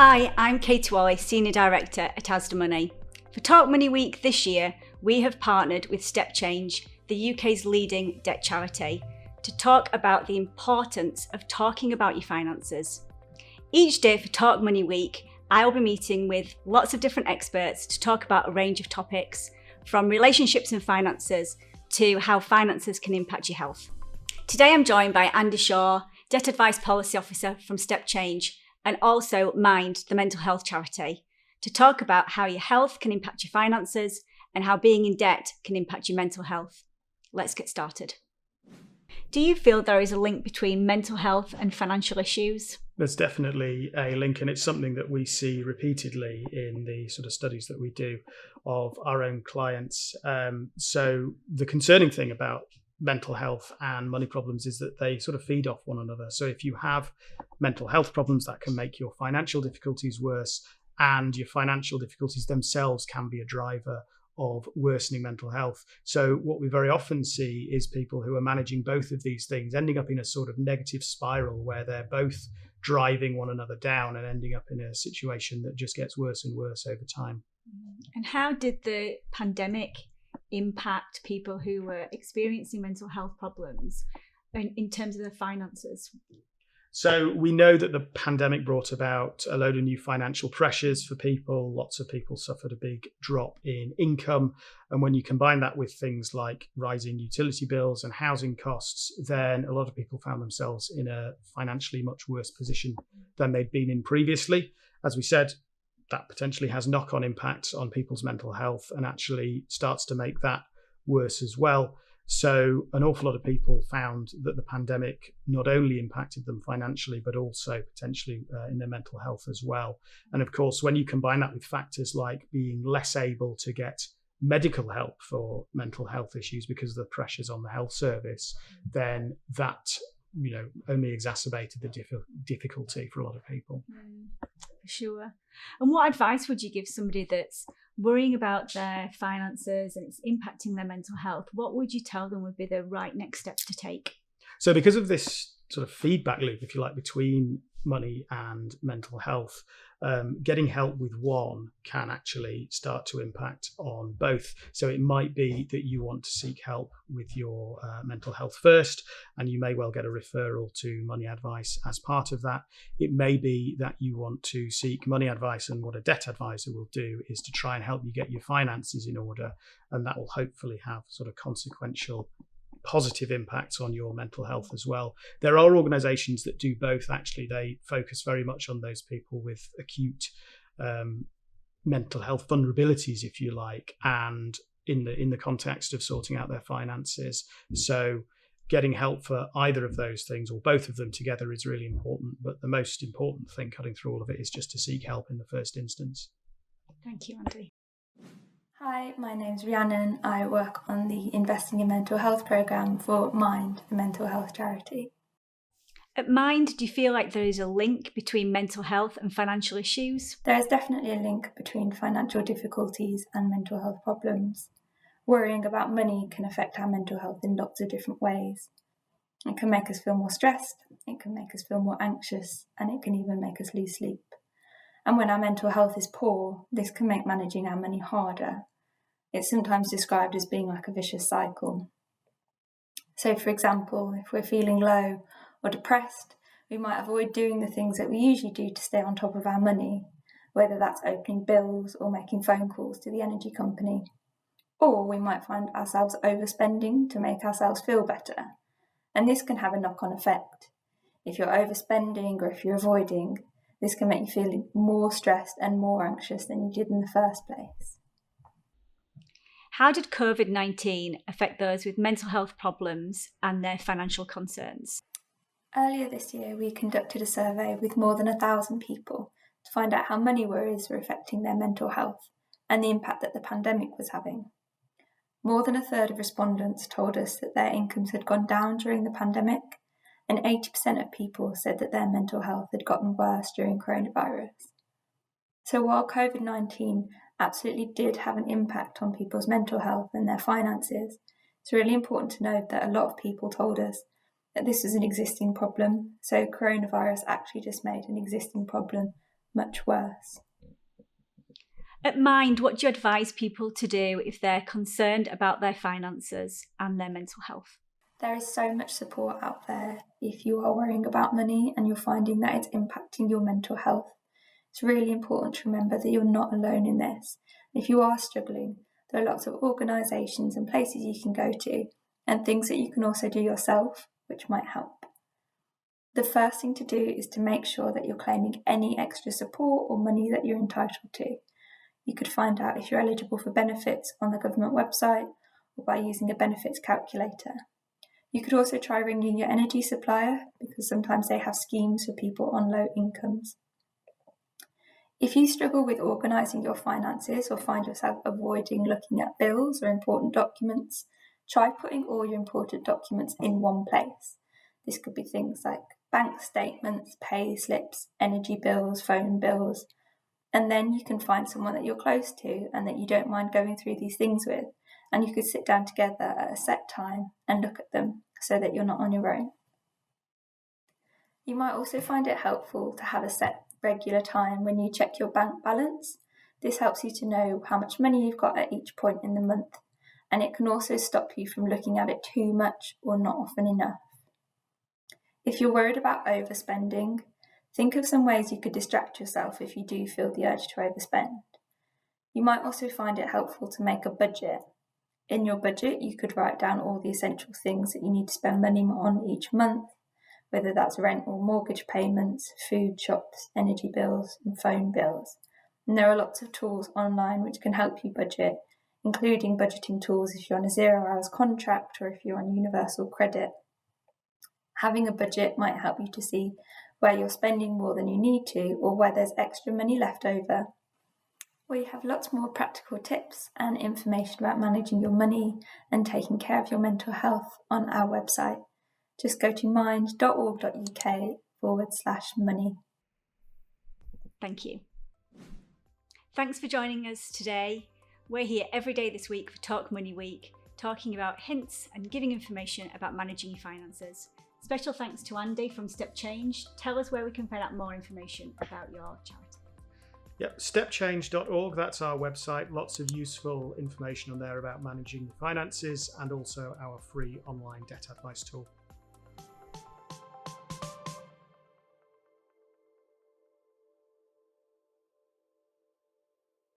Hi, I'm Katie Walley, Senior Director at Asda Money. For Talk Money Week this year, we have partnered with StepChange, the UK's leading debt charity, to talk about the importance of talking about your finances. Each day for Talk Money Week, I'll be meeting with lots of different experts to talk about a range of topics, from relationships and finances to how finances can impact your health. Today I'm joined by Andy Shaw, Debt Advice Policy Officer from StepChange, and also Mind, the mental health charity, to talk about how your health can impact your finances and how being in debt can impact your mental health. Let's get started. Do you feel there is a link between mental health and financial issues? There's definitely a link, and it's something that we see repeatedly in the sort of studies that we do of our own clients. So the concerning thing about mental health and money problems is that they sort of feed off one another. So if you have mental health problems, that can make your financial difficulties worse, and your financial difficulties themselves can be a driver of worsening mental health. So what we very often see is people who are managing both of these things ending up in a sort of negative spiral where they're both driving one another down and ending up in a situation that just gets worse and worse over time. And how did the pandemic impact people who were experiencing mental health problems in terms of their finances? So we know that the pandemic brought about a load of new financial pressures for people. Lots of people suffered a big drop in income. And when you combine that with things like rising utility bills and housing costs, then a lot of people found themselves in a financially much worse position than they'd been in previously. As we said, that potentially has knock-on impacts on people's mental health and actually starts to make that worse as well. So an awful lot of people found that the pandemic not only impacted them financially, but also potentially in their mental health as well. And of course, when you combine that with factors like being less able to get medical help for mental health issues because of the pressures on the health service, then that only exacerbated the difficulty for a lot of people. For sure. And what advice would you give somebody that's worrying about their finances and it's impacting their mental health? What would you tell them would be the right next steps to take? So because of this sort of feedback loop, if you like, between money and mental health, getting help with one can actually start to impact on both. So it might be that you want to seek help with your mental health first, and you may well get a referral to money advice as part of that. It may be that you want to seek money advice, and what a debt advisor will do is to try and help you get your finances in order, and that will hopefully have sort of consequential positive impacts on your mental health as well. There are organisations that do both. Actually, they focus very much on those people with acute mental health vulnerabilities, if you like, and in the context of sorting out their finances. So getting help for either of those things or both of them together is really important. But the most important thing cutting through all of it is just to seek help in the first instance. Thank you, Andy. Hi, my name's Rhiannon. I work on the Investing in Mental Health programme for Mind, the mental health charity. At Mind, do you feel like there is a link between mental health and financial issues? There is definitely a link between financial difficulties and mental health problems. Worrying about money can affect our mental health in lots of different ways. It can make us feel more stressed, it can make us feel more anxious, and it can even make us lose sleep. And when our mental health is poor, this can make managing our money harder. It's sometimes described as being like a vicious cycle. So, for example, if we're feeling low or depressed, we might avoid doing the things that we usually do to stay on top of our money, whether that's opening bills or making phone calls to the energy company. Or we might find ourselves overspending to make ourselves feel better. And this can have a knock-on effect. If you're overspending or if you're avoiding, this can make you feel more stressed and more anxious than you did in the first place. How did COVID-19 affect those with mental health problems and their financial concerns? Earlier this year, we conducted a survey with more than 1,000 people to find out how money worries were affecting their mental health and the impact that the pandemic was having. More than a third of respondents told us that their incomes had gone down during the pandemic, and 80% of people said that their mental health had gotten worse during coronavirus. So while COVID-19 absolutely did have an impact on people's mental health and their finances, it's really important to note that a lot of people told us that this was an existing problem. So coronavirus actually just made an existing problem much worse. At Mind, what do you advise people to do if they're concerned about their finances and their mental health? There is so much support out there if you are worrying about money and you're finding that it's impacting your mental health. It's really important to remember that you're not alone in this. If you are struggling, there are lots of organisations and places you can go to and things that you can also do yourself, which might help. The first thing to do is to make sure that you're claiming any extra support or money that you're entitled to. You could find out if you're eligible for benefits on the government website or by using a benefits calculator. You could also try ringing your energy supplier because sometimes they have schemes for people on low incomes. If you struggle with organising your finances or find yourself avoiding looking at bills or important documents, try putting all your important documents in one place. This could be things like bank statements, pay slips, energy bills, phone bills, and then you can find someone that you're close to and that you don't mind going through these things with, and you could sit down together at a set time and look at them so that you're not on your own. You might also find it helpful to have a set regular time when you check your bank balance. This helps you to know how much money you've got at each point in the month, and it can also stop you from looking at it too much or not often enough. If you're worried about overspending, think of some ways you could distract yourself if you do feel the urge to overspend. You might also find it helpful to make a budget. In your budget, you could write down all the essential things that you need to spend money on each month, whether that's rent or mortgage payments, food, shops, energy bills, and phone bills. And there are lots of tools online which can help you budget, including budgeting tools if you're on a 0 hours contract or if you're on universal credit. Having a budget might help you to see where you're spending more than you need to or where there's extra money left over. We have lots more practical tips and information about managing your money and taking care of your mental health on our website. Just go to mind.org.uk/money. Thank you. Thanks for joining us today. We're here every day this week for Talk Money Week, talking about hints and giving information about managing your finances. Special thanks to Andy from StepChange. Tell us where we can find out more information about your charity. Yep, stepchange.org, that's our website. Lots of useful information on there about managing the finances and also our free online debt advice tool.